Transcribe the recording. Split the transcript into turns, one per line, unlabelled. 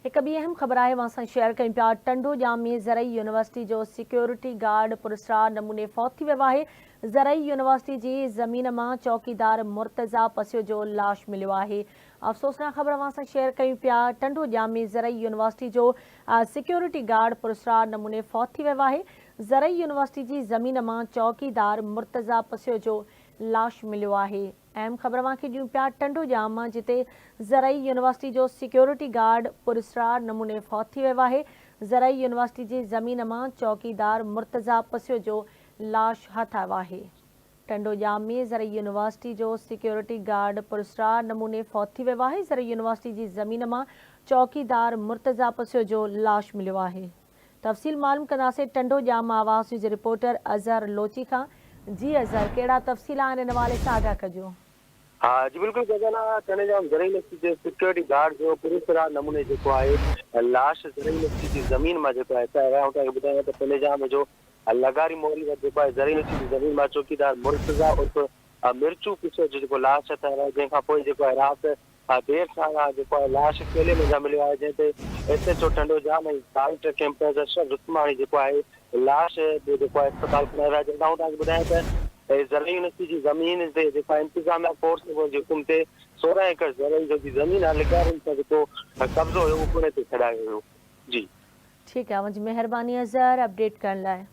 एक ॿी अहम ख़बर है वहाँ शेयर कयूं पिया। टंडो जामी ज़रई यूनिवर्सिटी जो सिक्योरिटी गार्ड पुरस्कार नमूने फौत थी वियो आहे। ज़रई यूनिवर्सिटी जी ज़मीन में चौकीदार मुर्तज़ा पसियो जो लाश मिलियो आहे। अफ़सोसनाक ख़बर वहाँ शेयर कयूं पिया। टंडो जामी ज़रई यूनिवर्सिटी जो सिक्योरिटी गार्ड पुरस्कार नमूने फौत थी वियो आहे। ज़रई यूनिवर्सिटी जी ज़मीन में चौकीदार मुर्तज़ा पसियो जो लाश मिलियो आहे। अहम ख़बर वहाँ ॾियूं पिया। टंडो जाम जिते ज़रई यूनिवर्सिटी जो सिक्योरिटी गार्ड पुरस्कार नमूने फौत थी वियो आहे। ज़रई यूनिवर्सिटी जी ज़मीन में चौकीदार मुर्तज़ा पसियो जो लाश हथ आयो आहे। टंडो जाम में ज़रई यूनिवर्सिटी जो सिक्योरिटी गार्ड पुरस्कार नमूने फौत थी वियो आहे। ज़रई यूनिवर्सिटी जी ज़मीन में चौकीदार मुर्तज़ा पसियो जो लाश मिलियो आहे। तफ़सील मालूम कंदासीं टंडो जाम आवाज़ जी रिपोर्टर अज़हर लोची खां। जी अज़हर, कहिड़ा तफ़सील आहिनि इन हवाले सां आगाह कजो।
हाँ जी बिल्कुल गगन टने जाम ज़रई यूनिवर्सिटी जो सिक्योरिटी गार्ड जो पुरस्कार नमूने जो है लाश ज़रई यूनिवर्सिटी की ज़मीन में जो है ॿुधायां त टने जाम जो लगारी मोहल्ले में जो है ज़रई यूनिवर्सिटी की ज़मीन में चौकीदार मुर्तज़ा उर्फ मिर्चू पिछो जो लाश अथव जंहिंखां पोइ जेको आहे राति देर सां जेको आहे लाश केले में मिलियो आहे। जंहिं ते SHO टंडो जाम ऐं डायरेक्टर कैंपस अशरफ रुस्तमानी जेको आहे लाश जेको आहे अस्पताल खणाए विया। जंहिं तव्हांखे ॿुधायां त ज़रई यूनिवर्सिटी जी ज़मीन ते जेका इंतज़ामिया फोर्स जे हुकुम ते 16 एकड़ ज़रई जो ज़मीन आहे लिगारियुनि सां जेको कब्ज़ो हुयो उहो पुणे ते छॾायो हुयो। जी
ठीक है, मुझी मेहरबानी अज़हर अपडेट करण लाइ।